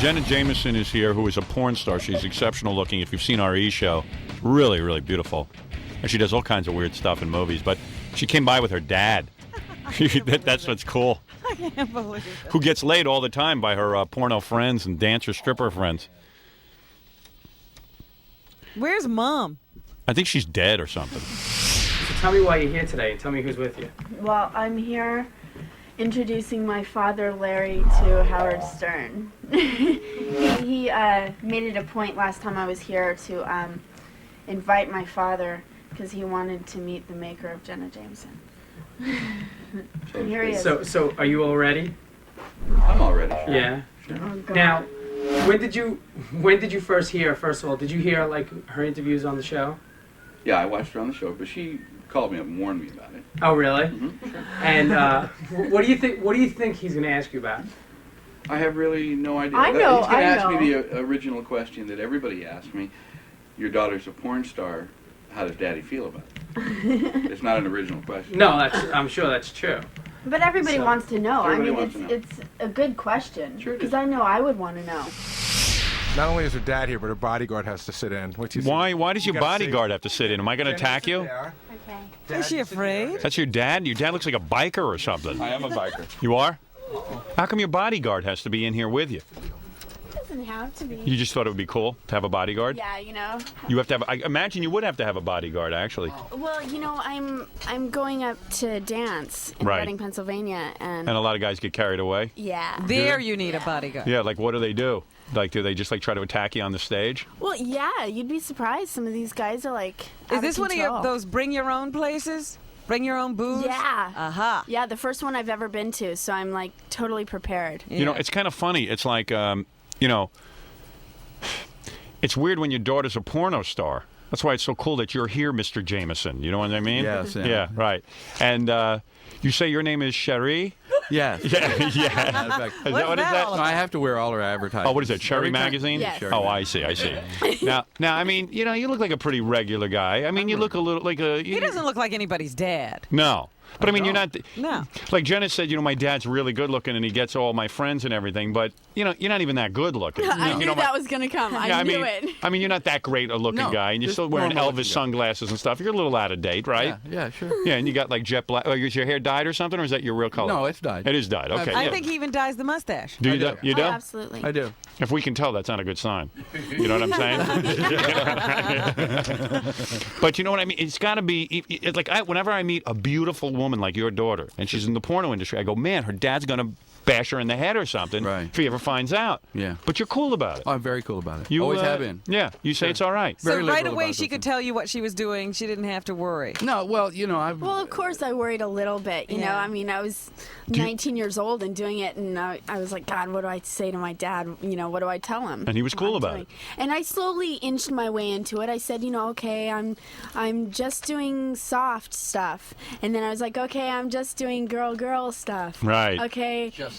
Jenna Jameson is here, who is a porn star. She's exceptional looking. If you've seen our E! Show, really, really beautiful. And she does all kinds of weird stuff in movies. But she came by with her dad. That's what's cool. I can't believe it. Who gets laid all the time by her porno friends and dancer stripper friends. Where's Mom? I think she's dead or something. So tell me why you're here today and tell me who's with you. Well, I'm here introducing my father, Larry, to Howard Stern. he made it a point last time I was here to invite my father because he wanted to meet the maker of Jenna Jameson. And here he is. So are you all ready? I'm all ready. Sure. Yeah. Sure. Oh, God. Now, when did you first hear? First of all, did you hear like her interviews on the show? Yeah, I watched her on the show, but she called me up and warned me about it. Oh, really? Mm-hmm. Sure. And what do you think? What do you think he's going to ask you about? I have really no idea. I know, He's going to I ask know. me the original question that everybody asked me. Your daughter's a porn star. How does Daddy feel about it? It's not an original question. No, I'm sure that's true. But everybody So- wants to know. Everybody I mean, wants to know. it's a good question. Sure it Because is. I know I would want to know. Not only is her dad here, but her bodyguard has to sit in. Which is Why does You your gotta bodyguard have to sit in? Am I going to attack you? Okay. Is she afraid? That's your dad? Your dad looks like a biker or something. I am a biker. You are? How come your bodyguard has to be in here with you? Doesn't have to be. You just thought it would be cool to have a bodyguard? Yeah, you know. You have to have. I imagine you would have to have a bodyguard, actually. Well, you know, I'm going up to dance in Right. Reading, Pennsylvania, and And a lot of guys get carried away. yeah. There you need a bodyguard. Yeah, like what do they do? Like, do they just like try to attack you on the stage? Well, yeah, you'd be surprised. Some of these guys are like. Is out this one of control. those bring your own places? Bring your own booze? Yeah. Aha. Yeah, the first one I've ever been to, so I'm like totally prepared. You know, it's kind of funny. It's like, you know, it's weird when your daughter's a porno star. That's why it's so cool that you're here, Mr. Jameson. You know what I mean? Yes, yeah. Yeah, right. And you say your name is Cherie? Yes. Yeah, yeah. Matter of fact, Is that What's what is that that? all no, I have to wear all her advertisements. Oh, what is it? Cherry Every time- Magazine? Yes. Cherry Oh, I Magazine. see, I see. Now, I mean, you know, you look like a pretty regular guy. I mean, you look a little like a. He doesn't look like anybody's dad. No. But I mean, you're not. No. Like Jenna said, you know, my dad's really good looking and he gets all my friends and everything. But you know, you're not even that good looking. I you knew know, that was gonna come. I knew mean, it. I mean, you're not that great a looking No, guy, and you're just still wearing normal Elvis looking guy. sunglasses and stuff. You're a little out of date, right? Yeah, sure. Yeah, and you got like jet black. Oh, is your hair dyed or something, or is that your real color? No, it's dyed. It is dyed. Okay. I yeah. think he even dyes the mustache. Do you I do? do. You do? Oh, absolutely. I do. If we can tell, that's not a good sign. You know what I'm saying? But you know what I mean? It's got to be. It's like whenever I meet a beautiful woman like your daughter, and she's in the porno industry, I go, man, her dad's gonna bash her in the head or something. Right. If he ever finds out. Yeah. But you're cool about it. Oh, I'm very cool about it. You Always have been. Yeah. You say it's all right. So Very right liberal away about she those could things. tell you what she was doing. She didn't have to worry. No, well, you know, I've. Well, of course, I worried a little bit. You know, Yeah. I mean, I was 19 years old and doing it, and I was like, God, what do I say to my dad? You know, what do I tell him? And he was what cool I'm about doing? it. And I slowly inched my way into it. I said, you know, okay, I'm just doing soft stuff, and then I was like, okay, I'm just doing girl stuff. Right. Okay. Just.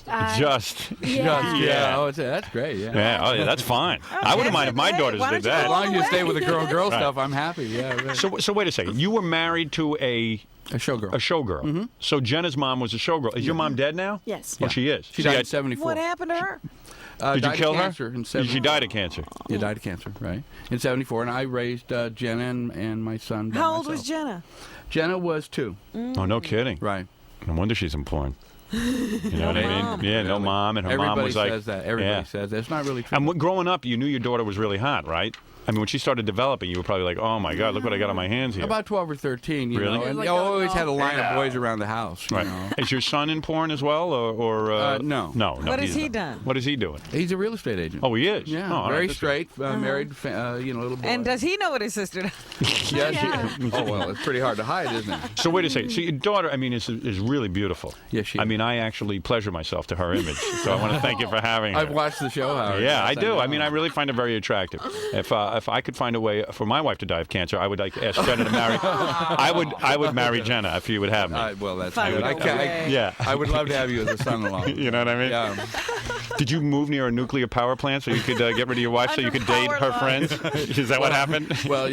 Yeah. Yeah. Oh, that's great. Yeah. Yeah. Oh, yeah. That's fine. I wouldn't mind if my Hey, daughters why did don't you that. As long as you stay with the girl Right. stuff, I'm happy. Yeah. Right. So wait a second. You were married to a showgirl. showgirl. Mm-hmm. So Jenna's mom was a showgirl. Is your mom dead now? Yes. Oh, she is. She died in had- 74. What happened to her? Did you died of kill her? cancer in 74. She died of cancer. Yeah, died of cancer, right? In 74, and I raised Jenna and my son. by How old was myself. Jenna? Jenna was 2. Oh, no kidding. Right. No wonder she's in porn. You know what I mom. mean? Yeah, no mom, and her Everybody mom was like. says that. Everybody yeah. says that. It's not really true. And growing up, you knew your daughter was really hot, right? I mean, when she started developing, you were probably like, "Oh my God, look what I got on my hands here." About 12 or 13, you Really? know. And Like, I oh, always no. had a line of boys around the house, you Right. know. Is your son in porn as well, or No. No. What has he's he not. done? What is he doing? He's a real estate agent. Oh, he is. Yeah, Oh, all right, very that's straight, married, little boy. And does he know what his sister does? Yes, Yeah. oh, well, it's pretty hard to hide, isn't it? So wait a second. So your daughter, I mean, is really beautiful. Yes, she I is. mean, I actually pleasure myself to her image. So I want to thank you for having her. I've watched the show, Howard. Yeah, I Yes, do. know. I mean, I really find it very attractive. If I could find a way for my wife to die of cancer, I would like ask Jenna to marry. I would marry Jenna if you would have me. Well, that's Find good. a way. Yeah. I would love to have you as a son-in-law. You know what I mean? Yeah. Did you move near a nuclear power plant so you could get rid of your wife so you could date Power her lines. friends? Is that what happened? Well,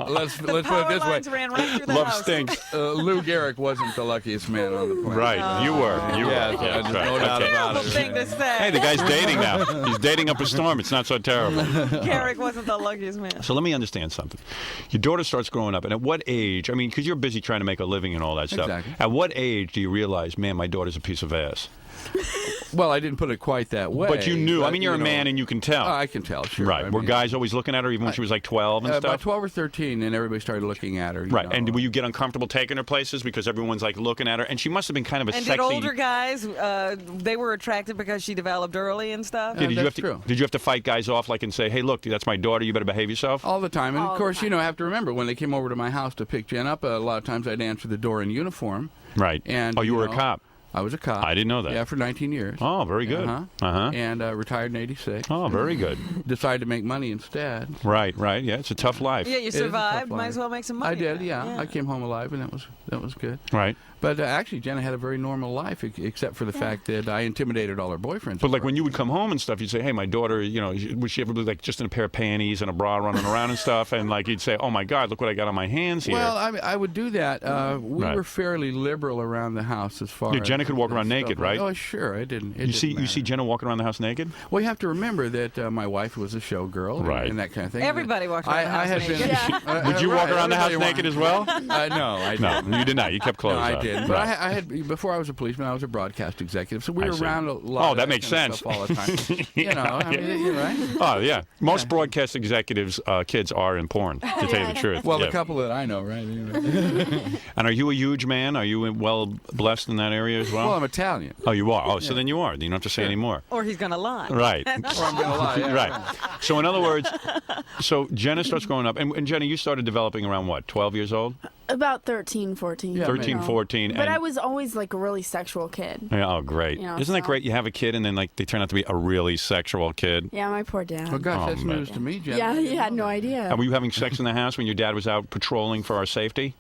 let's put it Power this way. lines ran right through the Love house. stinks. Lou Gehrig wasn't the luckiest man on the planet. Right, you were. You Yeah, were. there's right. no doubt Okay. about Terrible it. thing to say. Hey, the guy's dating now. He's dating up a storm. It's not so terrible. Carrick wasn't the luckiest man. So let me understand something. Your daughter starts growing up, and at what age? I mean, because you're busy trying to make a living and all that stuff. Exactly. At what age do you realize, man, my daughter's a piece of ass? Well, I didn't put it quite that way. But you knew. I mean, you're a you know, man, and you can tell. I can tell, sure. Right. I Were mean, guys always looking at her, even when she was like 12 and by stuff? 12 or 13, and everybody started looking at her. you Right. know. And will you get uncomfortable taking her places because everyone's like looking at her? And she must have been kind of a And sexy. did older guys, they were attracted because she developed early and stuff? Yeah, did you that's have to? true. Did you have to fight guys off like and say, "Hey, look, that's my daughter. You better behave yourself"? All the time. And All of the course, time. I have to remember when they came over to my house to pick Jen up, a lot of times I'd answer the door in uniform. Right. And, you were a know, cop. I was a cop. I didn't know that. Yeah, for 19 years. Oh, very good. Uh-huh. And retired in 86. Oh, very good. Decided to make money instead. Right. Yeah, it's a tough life. Yeah, you is a tough survived. Might life. as well make some money. I did, then. yeah. I came home alive, and that was good. Right. But actually, Jenna had a very normal life, except for the fact that I intimidated all her boyfriends. But like when you would come home and stuff, you'd say, "Hey, my daughter, would she ever be like just in a pair of panties and a bra running around and stuff?" And like you'd say, "Oh my God, look what I got on my hands here." Well, I would do that. We Right. were fairly liberal around the house as far Yeah, as... Jenna could walk around stuff naked, like- right? Oh, sure. I didn't. you see Jenna walking around the house naked? Well, you have to remember that my wife was a showgirl and, Right. and that kind of thing. Everybody walked around the house I had naked. been. Yeah. Would you walk right, around the house everybody naked as well? No, I didn't. No, you did not. You kept clothes No, I on. didn't. But Right. I had before I was a policeman, I was a broadcast executive, so we I were see. around a lot. Oh, of that makes kind of sense. stuff all the time. I mean, you're right. Oh yeah, most broadcast executives' kids are in porn. To tell you the truth. Well, Yeah. the couple that I know, right? Anyway. And are you a huge man? Are you well blessed in that area as well? Well, I'm Italian. Oh, you are. Oh, so then you are. You don't have to say any more. Or he's going to lie. Right. Or I'm gonna lie. Yeah. Right. So in other words, so Jenna starts growing up, and Jenna, you started developing around what, 12 years old? About 13, 14. Yeah, 13, No. 14. But and, I was always like a really sexual kid. Yeah, oh, great. You know, Isn't that so- great? You have a kid, and then like they turn out to be a really sexual kid. Yeah, my poor dad. Well, gosh, Oh, that's man. news to me, Jen. Yeah, he had no idea. And were you having sex in the house when your dad was out patrolling for our safety?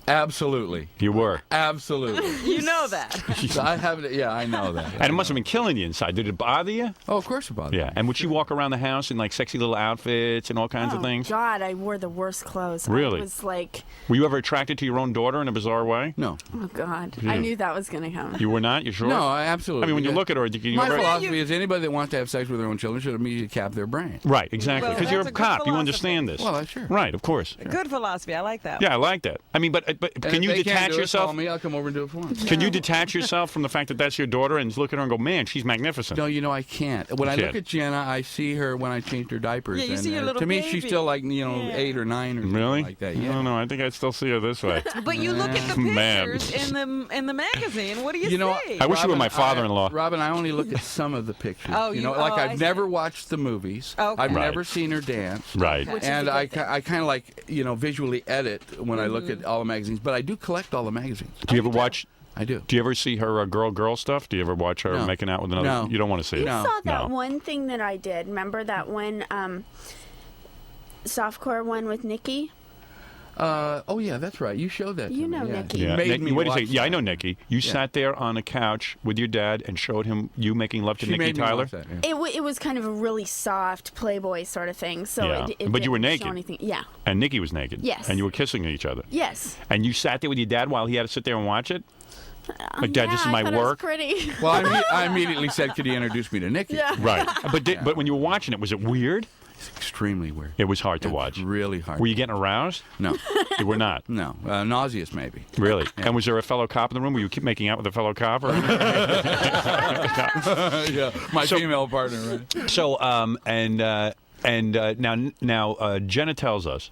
Absolutely. You were. Absolutely. You know that. I have it. Yeah, I know that. And it must have been killing you inside. Did it bother you? Oh, of course about Yeah. And would she walk around the house in like sexy little outfits and all kinds of Oh, things? God, I wore the worst clothes. Really? I was like, Were you ever attracted to your own daughter in a bizarre way? No. oh, God. Yeah. I knew that was going to come. You were not? You sure? No, absolutely. I mean, when you look at her, did you My ever... philosophy is anybody that wants to have sex with their own children should immediately cap their brain. Right, exactly. Well, Because you're a that's a good cop. You philosophy. understand this. Well, sure. Right, of course. Good philosophy. I like that. Yeah, I like that. I mean, but And can if you they can't detach do it, yourself? Call me. I'll come over and do it for them. Can you detach yourself from the fact that that's your daughter and look at her and go, man, she's magnificent? No, I can't. When I can't. look at Jenna, I see her when I changed her diapers. Yeah, you and, see your little to me, baby. she's still like, Yeah. 8 or 9 or something Really? like that. I Yeah. don't know. I think I still see her this way. But you look at the Man. pictures in the magazine. What do you, You know, see? I wish you were Robin, my father-in-law. Robin, I only look at some of the pictures. Oh, like I I've see. never watched the movies. Okay. I've Right. never seen her dance. Right. Which is And the I good thing. kind of like, visually edit when I look at all the magazines. But I do collect all the magazines. Do you ever watch... I do. Do you ever see her girl stuff? Do you ever watch her No. making out with another? No. You don't want to see You it. No. saw that No. one thing that I did. Remember that one softcore one with Nikki? Oh, yeah, that's right. You showed that to You me, know yeah. Nikki. You Yeah. made Nick- me wait a watch second. Yeah, I that. know Nikki. You Yeah. sat there on a couch with your dad and showed him you making love to She Nikki made me Tyler? watch that, yeah. It was kind of a really soft Playboy sort of thing. So Yeah. it But you were didn't naked. show anything. Yeah. And Nikki was naked. Yes. And you were kissing each other. Yes. And you sat there with your dad while he had to sit there and watch it? Like, Dad, yeah, this is I my thought it was work? pretty. Well, I immediately said, could he introduce me to Nikki? Yeah. Right. But when you were watching it, was it weird? It's extremely weird. It was hard to It's watch. really hard. Were you getting aroused? No. You were not. No. Nauseous, maybe. Really? And was there a fellow cop in the room? Were you keep making out with a fellow cop? Or... Yeah. My female partner, right? So, now Jenna tells us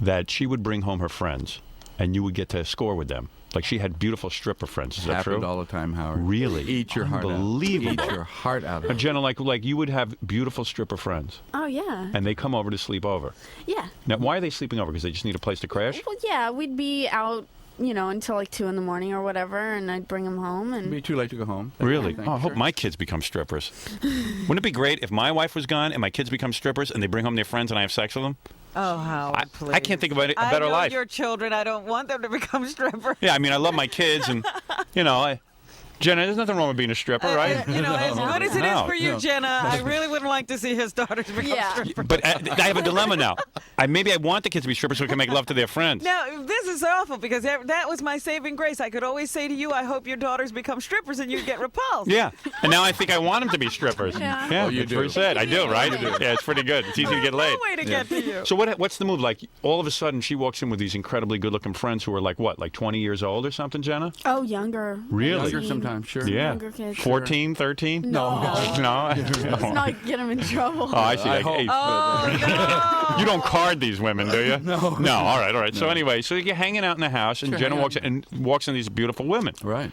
that she would bring home her friends, and you would get to score with them. Like she had beautiful stripper friends. Is that Happened true? all the time, Howard. Really? Eat your heart out. Unbelievable. Eat your heart out. And Jenna, like you would have beautiful stripper friends, Oh, yeah. and they come over to sleep over. Yeah. Now, why are they sleeping over? Because they just need a place to crash? Well, yeah, we'd be out, until like 2 in the morning or whatever, and I'd bring them home. It'd And be too late to go home. Really? That Oh, I kind of hope thing. my kids become strippers. Wouldn't it be great if my wife was gone and my kids become strippers and they bring home their friends and I have sex with them? Oh, Howard, please. I can't think of a better I know life. your children. I don't want them to become strippers. Yeah, I mean, I love my kids, and I Jenna, there's nothing wrong with being a stripper, right? You know, as good as it is for you, No. Jenna, I really wouldn't like to see his daughters become strippers. But I have a dilemma now. Maybe I want the kids to be strippers so we can make love to their friends. Now, this is awful because that was my saving grace. I could always say to you, I hope your daughters become strippers and you get repulsed. Yeah, and now I think I want them to be strippers. Yeah. You that's do. what he said. I do, right? You do. Yeah, it's pretty good. It's easy to get laid. No way to get to you. So what's the move? Like, all of a sudden, she walks in with these incredibly good-looking friends who are like, what, like 20 years old or something, Jenna? Oh, younger. Really? Younger sometimes, sure. Yeah. Younger kids. 14, 13? No. No? Let's not get them in trouble. Oh, I see. I Like, hope. hey, Oh, no. you don't card these women, do you? No. No. All right. So anyway, so you're hanging out in the house, and Sure, Jenna hang walks in these beautiful women. Right.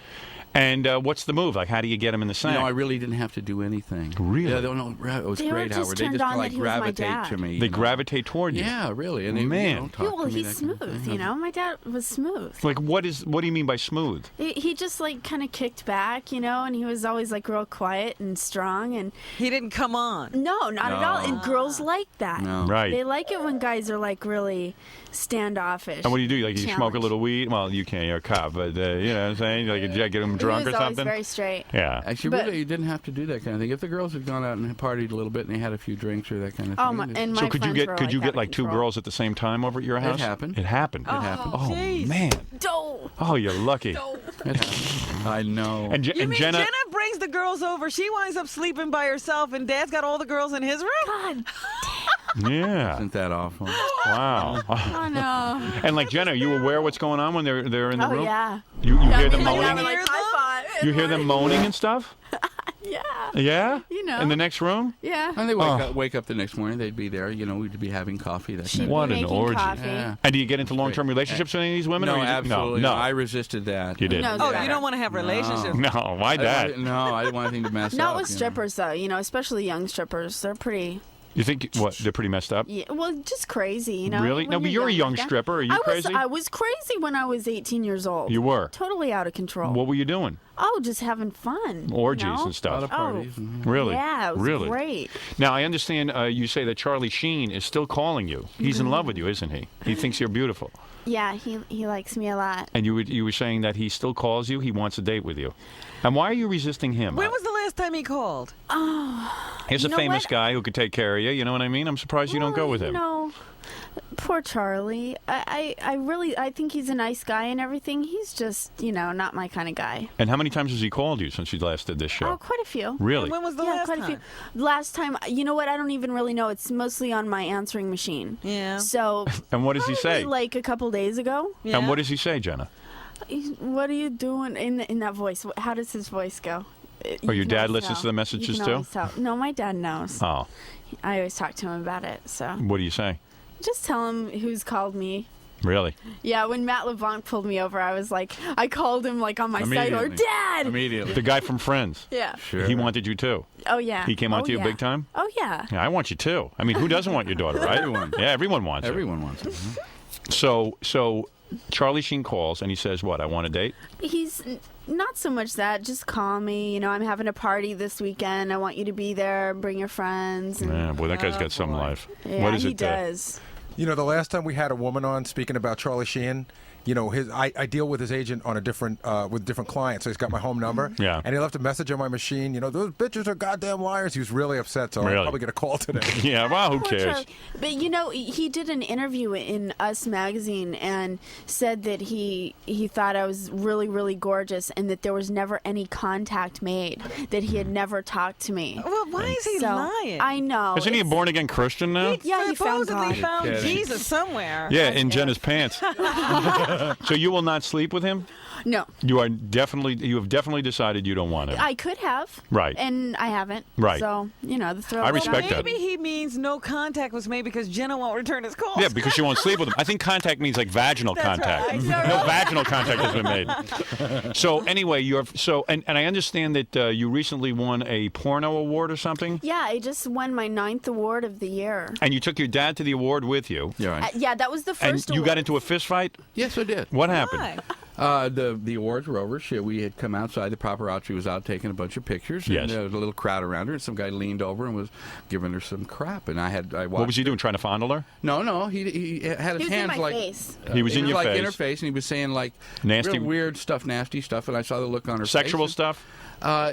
And what's the move? Like, how do you get them in the sack? No, I really didn't have to do anything. Really? Yeah, it was They were great, just Howard. They turned just on that like he was my gravitate dad. to me. They you know? gravitate toward you. Yeah, really. And they, Man. You know, talk Well, to me, he's that kind of smooth, thing. you know? My dad was smooth. Like, what do you mean by smooth? He just, like, kind of kicked back, you know? And he was always, like, real quiet and strong. And He didn't come on. no, not at all. And girls like that. No. Right. They like it when guys are, like, really standoffish. And what do you do? Like, you smoke a Challenge. little weed? Well, you can't. You're a cop, but you know what I'm saying? Like, get them drunk he was or always something? very straight. Yeah. Actually, But- really, you didn't have to do that kind of thing. If the girls had gone out and partied a little bit and they had a few drinks or that kind of Oh, thing. my, and my So could you friends get were, like out of two control. girls at the same time over at your house? happened. It happened. It happened. Oh jeez. man. Don't. Oh, you're lucky. It happened. I know. And, You and mean Jenna. Jenna brings the girls over, she winds up sleeping by herself, and Dad's got all the girls in his room? God. Yeah. Isn't that awful? Wow. Oh, no. And like Jenna, are you aware of what's going on when they're in the Oh, room? yeah. You hear them me and my dad moaning? were like, high five. You hear them moaning and stuff? Yeah. Yeah. You know. In the next room? Yeah. And they Oh. wake up the next morning. They'd be there. You know, we'd be having coffee. That She'd kind be What an making orgy. coffee. Yeah. And do you get into long-term relationships with any of these women? No, or you just- absolutely. No. I resisted that. You did. No, Oh, better. you don't want to have relationships. No. Why I that? didn't I didn't want anything to mess up. Not with you know. strippers, though. You know, especially young strippers. They're pretty. You think what? They're pretty messed up. Yeah, well, just crazy, you know. Really? when No, but you're a young like that. stripper. Are you crazy? I was crazy when I was 18 years old. You were. Totally out of control. What were you doing? Oh, just having fun. Orgies you know? and A lot stuff. of parties. Oh. and- Really? Yeah, it was really? great. Now I understand you say that Charlie Sheen is still calling you. He's in love with you, isn't he? He thinks you're beautiful. Yeah, he likes me a lot. And you were saying that he still calls you. He wants a date with you. And why are you resisting him? When was the last time he called? Here's a you know famous what? guy who could take care of you. You know what I mean? I'm surprised you don't go with him. No, poor Charlie. I think he's a nice guy and everything. He's just, not my kind of guy. And how many times has he called you since you last did this show? Oh, quite a few. Really? When was the Yeah, last quite time? a few. Last time, you know what? I don't even really know. It's mostly on my answering machine. Yeah. So, And what does he say? probably like a couple days ago. Yeah. And what does he say, Jenna? What are you doing in that voice? How does his voice go? Oh, your can dad always listens tell. to the messages You can too? always tell. No, my dad knows. Oh, I always talk to him about it. So what do you say? just tell him who's called me. Really? Yeah, when Matt LeBlanc pulled me over, I called him like on my side or Immediately. Dad. Immediately. The guy from Friends. Yeah. Sure. He wanted you too. Oh yeah. He came on Oh, to you yeah. big time? Oh yeah. Yeah, I want you too. I mean, who doesn't want your daughter, right? Everyone. Yeah, everyone wants her. Everyone wants it. So Charlie Sheen calls and he says, what, I want a date? He's not so much that. Just call me. I'm having a party this weekend. I want you to be there. Bring your friends. And, Yeah, boy, that guy's got some boy. life. yeah, What is he it? does. You know, the last time we had a woman on speaking about Charlie Sheen, I deal with his agent on a different with different clients, so he's got my home number. Yeah. And he left a message on my machine. Those bitches are goddamn liars. He was really upset, so Really? I'll probably get a call today. Yeah, well, who Poor cares? Charlie. But he did an interview in Us magazine and said that he thought I was really, really gorgeous and that there was never any contact made, that he had never talked to me. Well, why is he So, lying? I know. Isn't he a It's- born-again Christian now? Yeah, he found supposedly God. found Kidding. Jesus somewhere. Yeah, in Jenna's pants. So you will not sleep with him? No, You have definitely decided you don't want him. I could have. Right. And I haven't. Right. So, the thrill. I of respect it. that. Maybe he means no contact was made because Jenna won't return his calls. Yeah, because she won't sleep with him. I think contact means like vaginal That's contact. right. No vaginal contact has been made. So anyway, and I understand that you recently won a porno award or something, Yeah, I just won my 9th award of the year. and you took your dad to the award with you, Yeah, right. Yeah, that was the and first you award. got into a fist fight. Yes, I did. What happened? Why? The awards were over. We had come outside. The paparazzi was out taking a bunch of pictures. Yes. And there was a little crowd around her, and some guy leaned over and was giving her some crap. And I watched. What was he doing? Trying to fondle her? No. He had his He was in hands my like. face. He was in your like face. in her face, and he was saying like Nasty- real weird stuff, nasty stuff. And I saw the look on her Sexual face. stuff?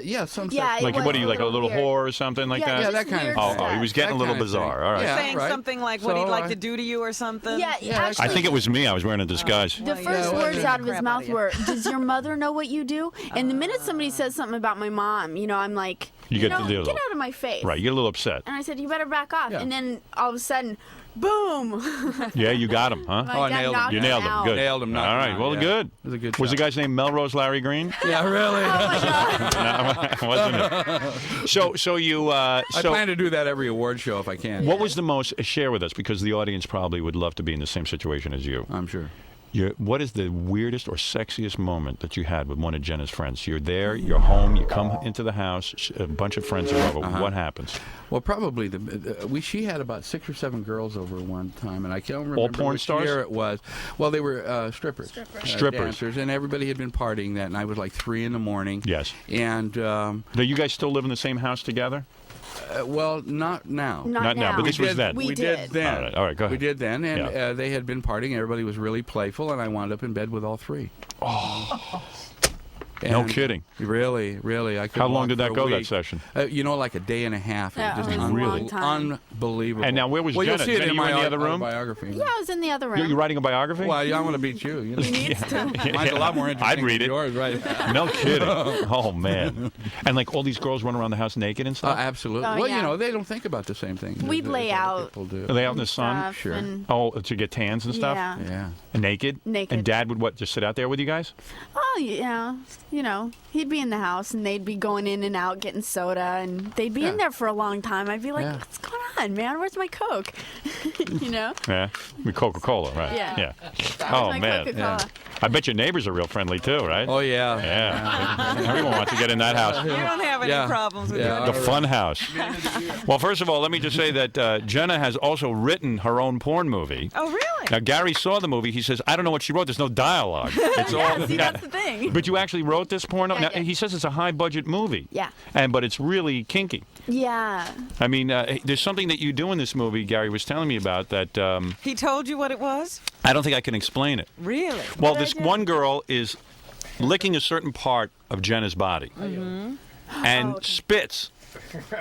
Yeah, some Yeah, sex- Like, was what are you, a like a little weird. whore or something like Yeah, that? Yeah, just that kind of weird thing. Oh, he was stuff. getting a That little kind of thing. bizarre. All right. Yeah. Saying right. something like what he'd So, like to do to you or something. Yeah, actually- I think it was me. I was wearing a disguise. The first Yeah, words out of his crap out mouth of you. were, "Does your mother know what you do?" And the minute somebody says something about my mom, I'm like, You get know, the deal. get out of my face. Right, you get a little upset. And I said, "You better back off." Yeah. And then all of a sudden, boom! Yeah, you got him, huh? My Oh, I dad nailed him. knocked You nailed him. out. Good. Nailed him, knocked All him right. out, Well, yeah. good. It was a good Was the shot. guy's name Melrose Larry Green? Yeah, really. No, wasn't it? So you. I So plan to do that every award show if I can. what was the most? Share with us, because the audience probably would love to be in the same situation as you. I'm sure. What is the weirdest or sexiest moment that you had with one of Jenna's friends? You're there, you're home, you come into the house, a bunch of friends are over. What happens? Well, probably she had about 6 or 7 girls over one time, and I can't remember All porn which stars? year it was. Well, they were strippers. Strippers. Dancers, and everybody had been partying that night. It was like 3 in the morning. Yes. And Do you guys still live in the same house together? well, not now. Not now, but this was did- then. We We did. did then. All right, go ahead. We did then, and Yeah. they had been partying. Everybody was really playful, and I wound up in bed with all 3. Oh. No And kidding. Really. I couldn't How long walk did that for a go, that week. session? Like a day and a half. Yeah, Just it was a long time. unbelievable. And now where was well, Jenna? You'll see it Jenna, in you my in the other room? autobiography. Yeah, I was in the other room. You're writing a biography? Well, I want to beat you. You know? He needs to. Mine's a lot more interesting I'd read than it. yours, right? No kidding. Oh, man. And like all these girls run around the house naked and stuff? Absolutely. Oh, well, yeah. they don't think about the same things. We'd as lay other out. People do. Are they out in the sun? Stuff Sure. and- Oh, to get tans and stuff? Yeah. Yeah. Naked? Naked. And Dad would what? Just sit out there with you guys? Oh, yeah. He'd be in the house and they'd be going in and out getting soda and they'd be in Yeah. there for a long time. I'd be like, Yeah. what's going on, man? Where's my Coke? Yeah. With Coca-Cola, right? Yeah. Oh, my man. Coca-Cola. I bet your neighbors are real friendly too, right? Oh, yeah. Yeah. Everyone wants to get in that house. You don't have any Yeah. problems with Yeah. your The fun house. Well, first of all, let me just say that Jenna has also written her own porn movie. Oh, really? Now, Gary saw the movie. He says, I don't know what she wrote. There's no dialogue. It's all. See, that's the thing. But you actually wrote this porno? Yeah, I Now, did. he says it's a high-budget movie. Yeah. But it's really kinky. Yeah. I mean, there's something that you do in this movie, Gary was telling me about, that He told you what it was? I don't think I can explain it. Really? Well, this one girl is licking a certain part of Jenna's body and spits.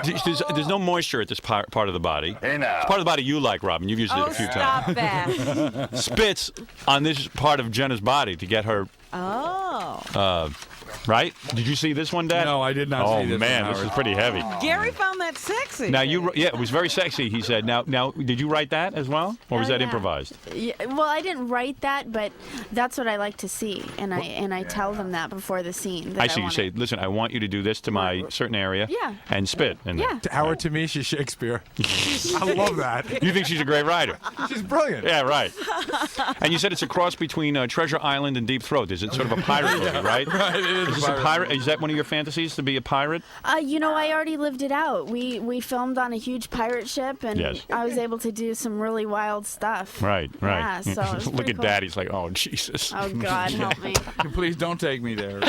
There's no moisture at this part of the body. Hey now. It's part of the body you like, Robin. You've used it Oh, a few stop times. that. Spits on this part of Jenna's body to get her. Oh. Right? Did you see this one, Dad? No, I did not see this Oh man, one, this is Howard. pretty heavy. Gary found that sexy. Now it was very sexy. He said. Now, did you write that as well, or was Oh, that yeah. improvised? Yeah, well, I didn't write that, but that's what I like to see, and I tell them that before the scene. That I see. You want say, it. listen, I want you to do this to my certain area. Yeah. And spit. And Yeah. Howard to me, she's Shakespeare. I love that. You think she's a great writer? She's brilliant. Yeah, right. And you said it's a cross between Treasure Island and Deep Throat. Is it sort of a pirate movie, right? Right, it is Is this a pirate? Is that one of your fantasies, to be a pirate? I already lived it out. We filmed on a huge pirate ship, and Yes. I was able to do some really wild stuff. Right. Yeah, so it was Look pretty at cool. Dad. He's like, oh, Jesus. Oh God, help me! Please don't take me there.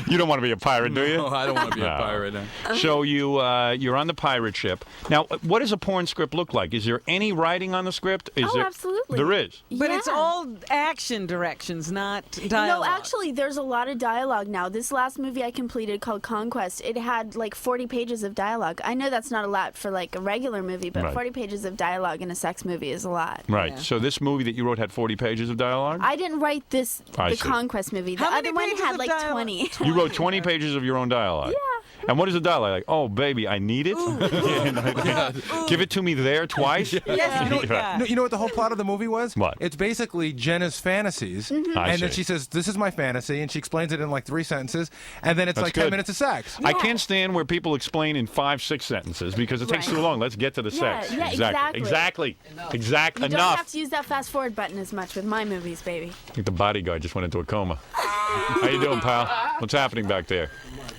You don't want to be a pirate, do you? No, I don't want to be No. a pirate. So you're on the pirate ship. Now, what does a porn script look like? Is there any writing on the script? Is Oh, there, absolutely. There is. But it's Yeah. all action directions, not dialogue. No, actually, there's a lot of dialogue now. This last movie I completed called Conquest, it had like 40 pages of dialogue. I know that's not a lot for like a regular movie, but Right. 40 pages of dialogue in a sex movie is a lot. Right. Yeah. So this movie that you wrote had 40 pages of dialogue? I didn't write the I see. Conquest movie. The How many other one pages had of like dialogue? 20. You wrote 20 pages of your own dialogue. Yeah. And what is the dialogue like? Oh, baby, I need it. Give it to me there twice. Yes, make that. No, you know what the whole plot of the movie was? What? It's basically Jenna's fantasies, I and then see. she says, "This is my fantasy," and she explains it in like 3 sentences, and then it's That's like good. 10 minutes of sex. I can't stand where people explain in 5-6 sentences because it takes Right. too long. Let's get to the Yeah, sex. yeah, Exactly. exactly. Exactly. You don't Enough. have to use that fast forward button as much with my movies, baby. I think the bodyguard just went into a coma. How you doing, pal? What's happening back there?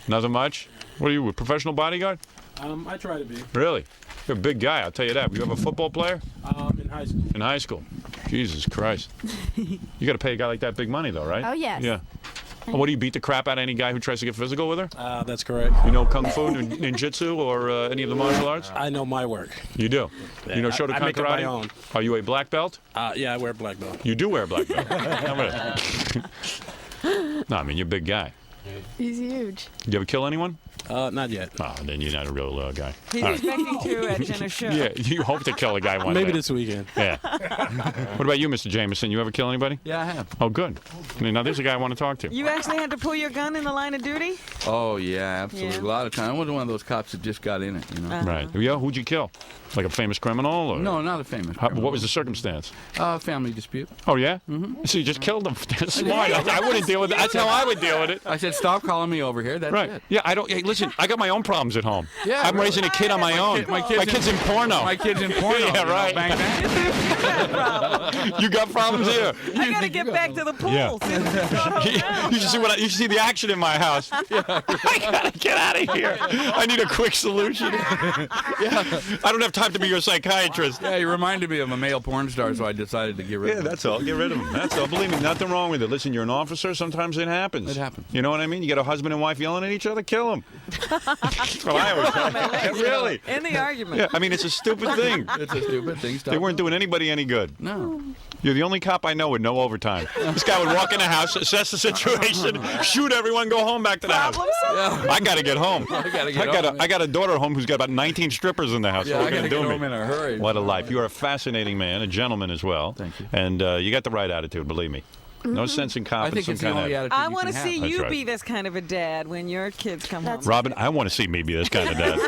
Nothing much? What are you, a professional bodyguard? I try to be. Really? You're a big guy, I'll tell you that. Were you ever a football player? In high school. In high school? Jesus Christ. You got to pay a guy like that big money, though, right? Oh, yes. Yeah. What, do you beat the crap out of any guy who tries to get physical with her? That's correct. You know kung fu, ninjutsu, or any of the martial arts? I know my work. You do? Yeah, You know Shotokan I make up karate? my own. Are you a black belt? Yeah, I wear black belt. You do wear a black belt. No, I mean, you're a big guy. He's huge. You ever kill anyone? Not yet. Oh, then you're not a real guy. He's All right. expecting to at Jenna's show. Yeah, you hope to kill a guy one Maybe day. this weekend. Yeah. What about you, Mr. Jameson? You ever kill anybody? Yeah, I have. Oh, good. Now, there's a guy I want to talk to. You actually had to pull your gun in the line of duty? Oh, yeah, absolutely. Yeah. A lot of times. I wasn't one of those cops that just got in it, you know. Right. Yeah, who'd you kill? Like a famous criminal? Or? No, not a famous What criminal. was the circumstance? Family dispute. Oh, yeah? Mm-hmm. So you just killed him. That's smart. I wouldn't deal with it. That's how I would deal with it. I said, stop calling me over here. That's Right. it. Yeah, I don't. Hey, listen, I got my own problems at home. Yeah, I'm really. raising a kid on my own. My kid's in porno. My kid's in porno. Yeah, you know, right. bang, bang. You got problems here. I gotta get back to the pool. Yeah. See what's going on now. You should see you should see the action in my house. I gotta get out of here. I need a quick solution. I don't have time to be your psychiatrist. Yeah, he reminded me of a male porn star, so I decided to get rid of him. That's all. Get rid of him. That's all. Believe me, nothing wrong with it. Listen, you're an officer. Sometimes it happens. It happens. You know what I mean? You got a husband and wife yelling at each other. Kill them. That's what I always say. Really? In the argument. Yeah. I mean, it's a stupid thing. It's a stupid thing. Stop They weren't it. doing anybody any good. No. You're the only cop I know with no overtime. This guy would walk in the house, assess the situation, shoot everyone, go home, back to the house. I gotta get home. I gotta get home. I got a daughter at home who's got about 19 strippers in the house. Yeah, What I are you gotta gonna get do home me? in a hurry. What a life. You are a fascinating man, a gentleman as well. Thank you. And you got the right attitude, believe me. No sense in copping I think some it's the kind only of... attitude I you want to can see have. That's you right. be this kind of a dad when your kids come home. Robin, I want to see me be this kind of dad.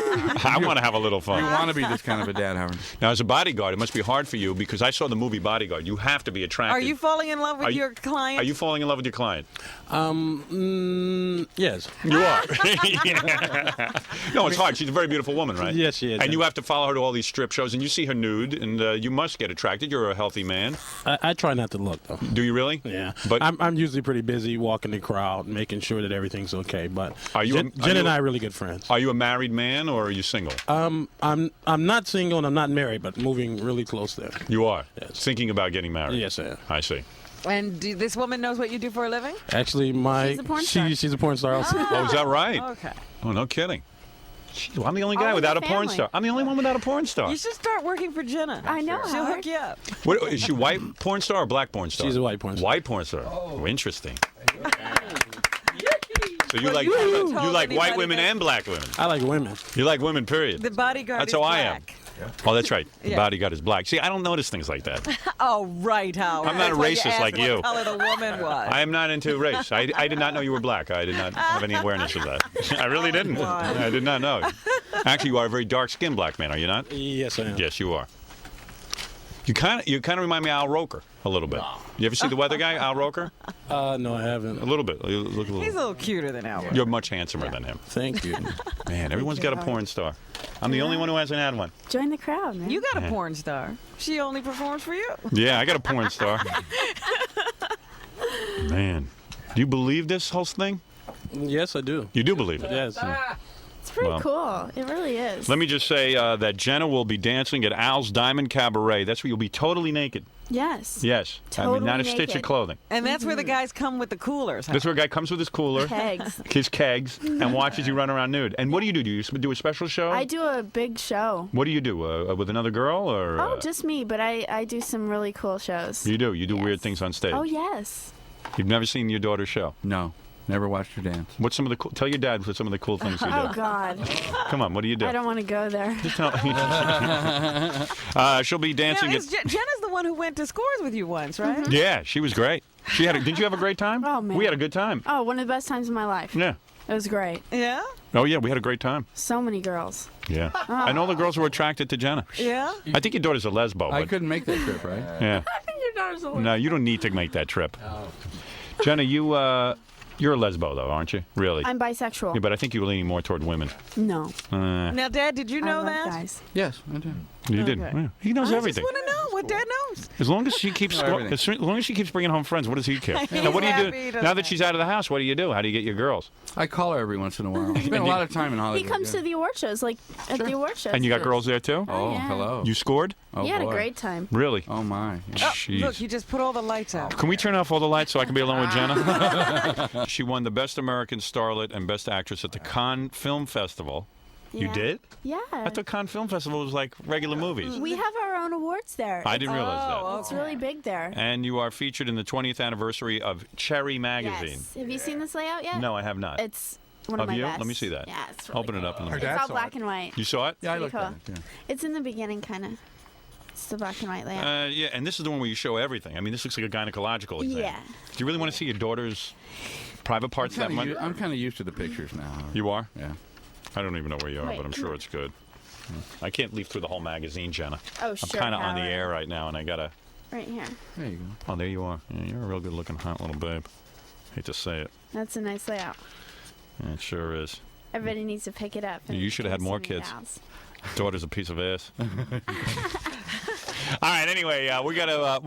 I want to have a little You fun. want to be this kind of a dad, Howard. Now, as a bodyguard, it must be hard for you because I saw the movie Bodyguard. You have to be attracted. Are you falling in love with your client? Are you falling in love with your client? Yes. You are. No, it's hard. She's a very beautiful woman, right? Yes, she is. And you have to follow her to all these strip shows, and you see her nude, and you must get attracted. You're a healthy man. I try not to look, though. Do you really? Yeah. But I'm usually pretty busy walking the crowd, making sure that everything's okay. But Are you- Jen, are Jen you- and I are really good friends. are you a married man or are you single? I'm not single and I'm not married, but moving really close there. You are. Yes. Thinking about getting married. Yes, I am. I see. And this woman knows what you do for a living? Actually, She's a porn star. she's a porn star also. Oh, is that right? Okay. Oh, no kidding. Jeez, well, I'm the only guy All in without a the porn family. star. I'm the only one without a porn star. You should start working for Jenna. I know. She'll Howard. hook you up. What, is she white porn star or black porn star? She's a white porn star. White porn star. Oh, interesting. So you Well, like you haven't you told like white anybody women that- and black women. I like women. You like women, period. The bodyguard That's is how I am. black. Oh, that's right. The Yeah. bodyguard is black. See, I don't notice things like that. Oh, right, Howard. I'm not a That's why racist asked like you. What color the woman was. I am not into race. I did not know you were black. I did not have any awareness of that. I really didn't. I did not know. Actually, you are a very dark-skinned black man, are you not? Yes, I am. Yes, you are. You kind of remind me of Al Roker a little bit. You ever see the weather guy, Al Roker? No, I haven't. A little bit. You look a He's a little. little cuter than Howard. You're much handsomer than him. Thank you. Man, everyone's got a porn star. I'm the only one who hasn't had one. Join the crowd, man. You got a Yeah. porn star. She only performs for you. Yeah, I got a porn star. Man, do you believe this whole thing? Yes, I do. You do believe it? Yes. It's pretty Well, cool. It really is. Let me just say that Jenna will be dancing at Al's Diamond Cabaret. That's where you'll be totally naked. Yes. Yes. I Totally mean, not a stitch of naked. clothing. And that's where the guys come with the coolers. Huh? This is where a guy comes with his cooler, Kegs. his kegs, and watches you run around nude. And what do you do? Do you do a special show? I do a big show. What do you do? With another girl? Or Oh, just me, but I do some really cool shows. You do? You do Yes. weird things on stage? Oh, yes. You've never seen your daughter's show? No, never watched her dance. What's some of the tell your dad what some of the cool things you do? Oh, God. Come on, what do you do? I don't want to go there. Just tell she'll be Now, dancing at Jenna's the one who went to Scores with you once, right? Yeah, she was great. She had did you have a great time? Oh, man. We had a good time. Oh, one of the best times of my life. Yeah. It was great. Yeah? Oh yeah, we had a great time. So many girls. Yeah. And all the girls were attracted to Jenna. Yeah? I think your daughter's a lesbo, I but couldn't make that trip, right? yeah. Your daughter's a No, you don't need to make that trip. Jenna, you're a lesbo though, aren't you? Really? I'm bisexual. Yeah, but I think you're leaning more toward women. No. Now, Dad, did you I know love that? guys. Yes, I do. You did. Okay. Yeah. He knows I everything. just want to know what Dad knows. As long as she keeps, everything. as long as she keeps bringing home friends, what does he care? He's Now, what do you happy he do does now that that. she's out of the house? What do you do? How do you get your girls? I call her every once in a while. I spend a lot of time in He Hollywood. comes yeah. to the award shows, like at the award shows. And you got girls there too? Oh, yeah. hello. You scored? Oh, He had a boy. great time. Really? Oh, my. Yeah. Jeez. Look, you just put all the lights out. Can we turn off all the lights so I can be alone with Jenna? She won the Best American Starlet and Best Actress at the Cannes Film Festival. You Yeah. did? Yeah. I thought Cannes Film Festival was like regular movies. We have our own awards there. I didn't realize that. It's really big there. And you are featured in the 20th anniversary of Cherry Magazine. Yes. Have you seen this layout yet? No, I have not. It's one of Have my you? best. Let me see that. Yeah, it's really Open it cool. up. And Her let me- dad It's all saw black it. and white. You saw it? Yeah, I Pretty looked cool. at it. Yeah. It's in the beginning, kind of. It's the black and white layout. Yeah, and this is the one where you show everything. I mean, this looks like a gynecological exam. Yeah. Do you really want to see your daughter's private parts that much? I'm kind of used to the pictures now. You are? Yeah. I don't even know where you are, Wait, but I'm come sure on. it's good. I can't leaf through the whole magazine, Jenna. Oh, I'm sure, kind of on the Howard. air right now, and I gotta. Right here. There you go. Oh, there you are. Yeah, you're a real good-looking, hot little babe. Hate to say it. That's a nice layout. Yeah, it sure is. Everybody needs to pick it up. and You should have had give more some of your kids. dolls. Daughter's a piece of ass. All right. Anyway, we're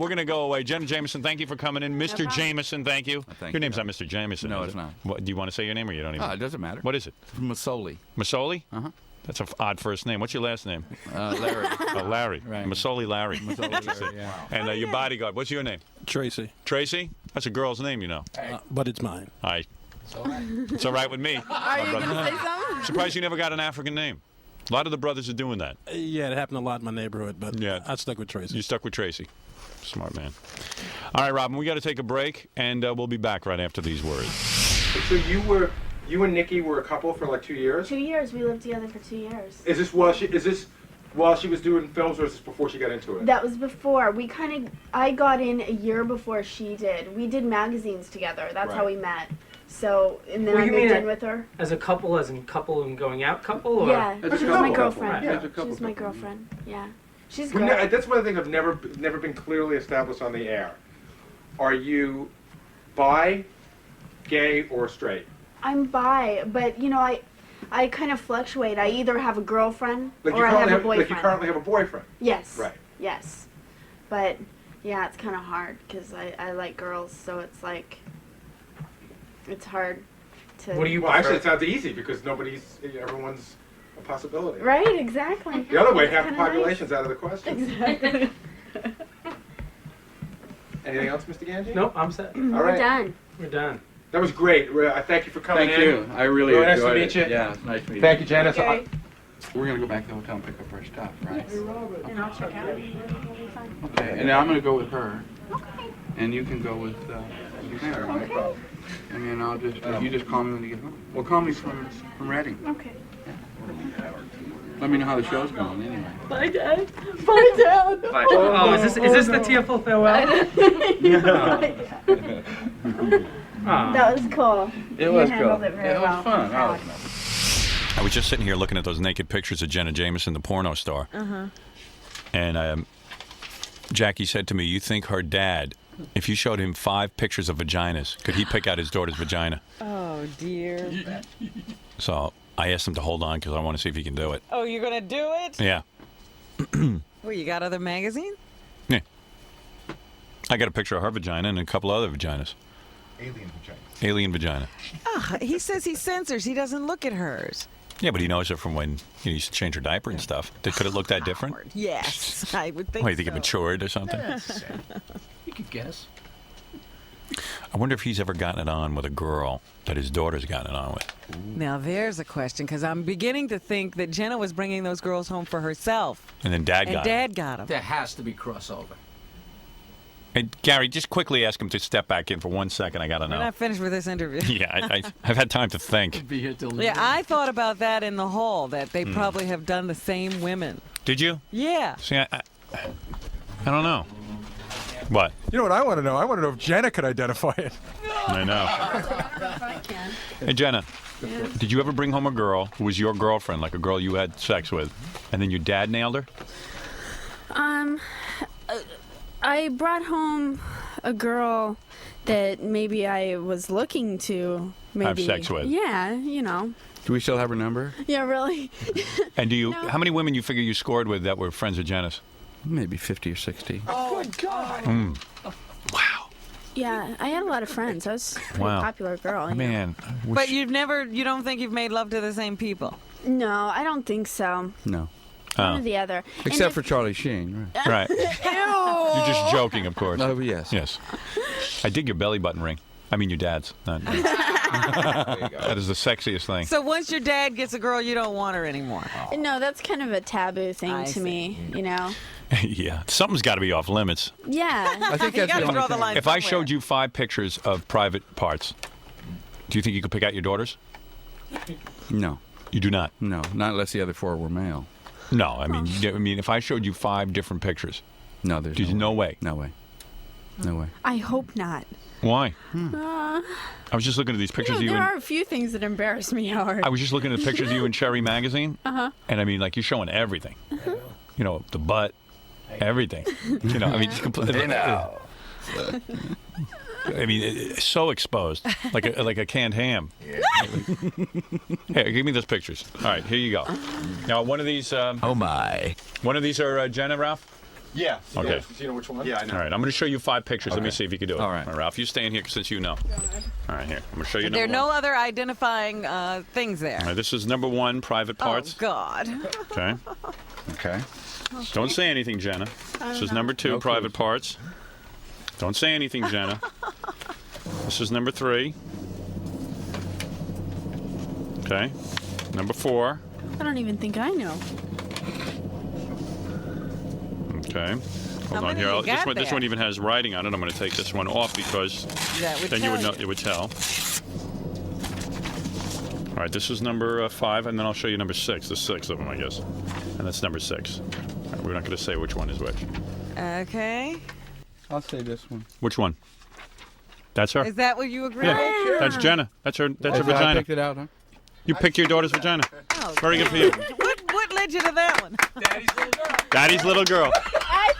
gonna go away. Jenna Jameson, thank you for coming in. Mr. problem. Jameson, thank you. Thank Your you. name's not Mr. Jameson. No, is it's it? not. What, do you want to say your name, or you don't even? Oh, it doesn't matter. What is it? Masoli. Masoli? Uh-huh. That's an odd first name. What's your last name? Larry. Oh, Larry. Right. Masoli Larry. Masoli Larry, yeah. And your bodyguard. What's your name? Tracy, Tracy. That's a girl's name, you know. but it's mine. Hi. It's all right with me. Are you going to say something? Surprised you never got an African name. A lot of the brothers are doing that. Yeah, it happened a lot in my neighborhood, but Yeah. I stuck with Tracy. You stuck with Tracy. Smart man. All right, Robin, we got to take a break, and we'll be back right after these words. So you and Nikki were a couple for like 2 years? 2 years. We lived together for 2 years. Is this while she was doing films, or is this before she got into it? That was before. I got in a year before she did. We did magazines together. That's how Right. we met. So, and then Well, I you moved mean in with her. As a couple, as in couple and going out couple? Or? Yeah, As a she was my couple. girlfriend. Right. Yeah. As a couple. She was my girlfriend. Yeah. She's Well, great. that's one of the things I've never been clearly established on the air. Are you bi, gay, or straight? I'm bi, but you know, I kind of fluctuate. I either have a girlfriend Like or I have a boyfriend. like you currently have a boyfriend. Yes. Right. Yes. But yeah, it's kind of hard because I like girls, so it's like it's hard to. What do you Well, prefer? actually, it sounds easy because everyone's a possibility. Right. Exactly. The other way, It's half the kinda nice. population's out of the question. Exactly. Anything else, Mr. Ganji? Nope, I'm set. All We're right. done. We're done. That was great. I thank you for coming Thank in. you. I really Really nice enjoyed to it. meet you. Yeah, it's nice meeting Thank you, Jenna. So Okay. We're going to go back to the hotel and pick up our stuff, right? And I'll check out. It'll be fun. Okay, and I'm going to go with her. Okay. And you can go with Claire. Okay. And then I'll just, you just call me when you get home. Well, call me from Reading. Okay. Let me know how the show's going anyway. Bye, Dad. Bye, Dad. Oh, is this the tearful farewell? Aw. That was cool. It You was handled cool. it very It was well. fun. Proud. I was just sitting here looking at those naked pictures of Jenna Jameson, the porno star. And Jackie said to me, you think her dad, if you showed him 5 pictures of vaginas, could he pick out his daughter's vagina? Oh, dear. So I asked him to hold on because I want to see if he can do it. Oh, you're going to do it? Yeah. Well, you got other magazines? Yeah. I got a picture of her vagina and a couple other vaginas. Alien vagina. Ugh, he says he censors. He doesn't look at hers. Yeah, but he knows her from when he used to change her diaper and stuff. Could it look that different? Yes, I would think What, you think so. it matured or something? You could guess. I wonder if he's ever gotten it on with a girl that his daughter's gotten it on with. Now, there's a question, because I'm beginning to think that Jenna was bringing those girls home for herself. And then Dad And got it. Dad got them. There has to be crossover. Hey, Gary, just quickly ask him to step back in for 1 second. I got to We're know. not finished with this interview. Yeah, I've had time to think. Be here till Yeah, I thought about that in the hall, that they probably have done the same women. Did you? Yeah. See, I don't know. What? You know what I want to know? I want to know if Jenna could identify it. I know. I can. Hey, Jenna, did you ever bring home a girl who was your girlfriend, like a girl you had sex with, and then your dad nailed her? I brought home a girl that maybe I was looking to maybe Have sex with. Yeah, you know. Do we still have her number? Yeah, really. And do you? No. How many women you figure you scored with that were friends of Jenna's? Maybe 50 or 60. Oh, God. Wow. Yeah, I had a lot of friends. I was a pretty Wow. popular girl. Man. But you don't think you've made love to the same people? No, I don't think so. No. One or the other. Except for Charlie Sheen. Right. Right. You're just joking, of course. Oh, yes. Yes. I dig your belly button ring. I mean, your dad's. That is the sexiest thing. So once your dad gets a girl, you don't want her anymore. No, that's kind of a taboo thing I to see. me, you know? Yeah. Something's got to be off limits. Yeah. I think You that's got to the draw only the thing. line If I somewhere. showed you 5 pictures of private parts, do you think you could pick out your daughters? No. You do not. No. Not unless the other 4 were male. No. I mean, if I showed you 5 different pictures, No, there's there's no way. No way. No way. I hope not. Why? Uh, I was just looking at these pictures of you. there in, are a few things that embarrass me, Howard. I was just looking at pictures of you in Cherry magazine, and I mean, like, you're showing everything. You know, the butt, everything. You know, I mean, just completely. I mean, it's so exposed, like a canned ham. Here, give me those pictures. All right, here you go. Now, one of these. Oh my! One of these are Jenna, Ralph. Yeah. Okay. Do you know which one? Yeah, I know. All right, I'm going to show you 5 pictures. Let me see if you can do it. All right. Ralph, you stay in here since you know. All right, here. I'm going to show you There are number no 1. other identifying things there. All right, this is number 1, private parts. Oh, God. Okay. Okay. Don't say anything, Jenna. This is number 2, No private clues. parts. Don't say anything, Jenna. This is number 3. Okay. Number 4. I don't even think I know. Okay. Hold on many here. you This got one, this there? one even has writing on it. I'm going to take this one off because That would then you would tell know. It would tell. All right. This is number 5, and then I'll show you number 6. There's 6 of them, I guess. And that's number 6. All right, we're not going to say which one is which. Okay. I'll say this one. Which one? That's her. Is that what you agree Yeah, with? that's Jenna. That's her. That's her I vagina. picked it out, huh? You picked your daughter's vagina. Oh, Very good for you. What led you to that one? Daddy's little girl.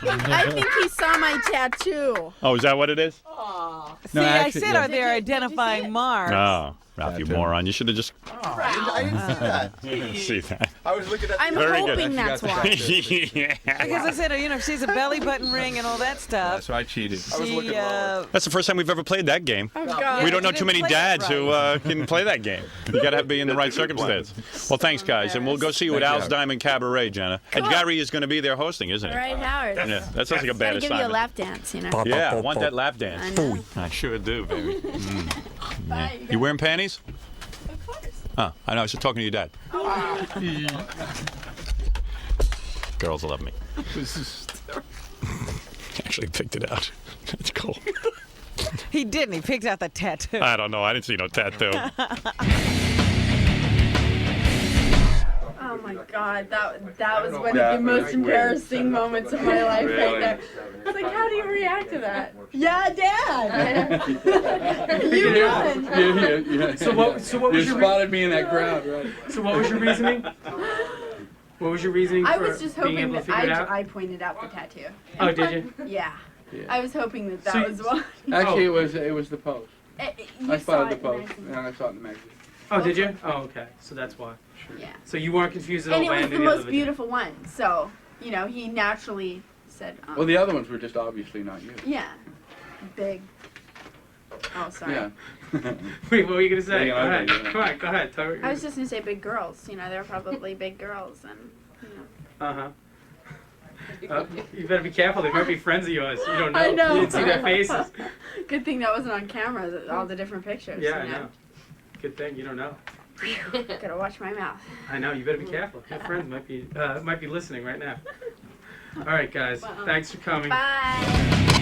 I think he saw my tattoo. Oh, is that what it is? See, No, I actually, said, yeah. are there identifying marks? Oh, Ralph, you moron. You should have just I didn't see that. see that. I was looking at. I'm Very good. hoping that's why. Because I said, if she's a belly button ring and all that stuff, That's why I cheated. I was looking lower. That's the first time we've ever played that game. Oh, God. We don't know you too many didn't play it dads who can play that game. You got to be in the right circumstance. Well, thanks, guys, and we'll go see you at Thank you, Al's Howard. Diamond Cabaret, Jenna. And Gary is going to be there hosting, isn't he? Right, Howard. Yeah, that sounds like a bad Gotta give you a assignment. lap dance, you know? Yeah, I want that lap dance. I know. I sure do, baby. Bye. You wearing panties? Of course. Oh, I know. I was just talking to your dad. Girls love me. Actually picked it out. That's cool. he didn't. He picked out the tattoo. I don't know. I didn't see no tattoo. Oh my God, that was one of the most embarrassing moments of my life right there. It's like, how do you react to that? Yeah, Dad. You won. Yeah. So what was You your spotted me in that crowd, right? So what was your reasoning? What was your reasoning I for was just being hoping able to that figure it out? I pointed out the tattoo. Oh, did you? Yeah. Yeah. I was hoping that So- was one. Actually, it was the post. You I saw spotted the it post. and Yeah, I saw it in the magazine. Oh, did you? Oh, okay. So that's why. Yeah. So you weren't confused at all And it by was any the of the other most videos? beautiful one. So, he naturally said, Well, the other ones were just obviously not you. yeah, big. Oh, sorry. Yeah. Wait, what were you gonna say? Yeah, Go ahead. okay, yeah. Come on, go ahead. Tell me. I was just gonna say big girls. They're probably big girls, and Uh-huh. You better be careful. They might be friends of yours. You don't know. I know. You didn't see their faces. Good thing that wasn't on camera. All the different pictures. Yeah, I know. Good thing you don't know. Gotta watch my mouth. I know. You better be careful. Your friends might be listening right now. All right, guys. Thanks for coming. Bye.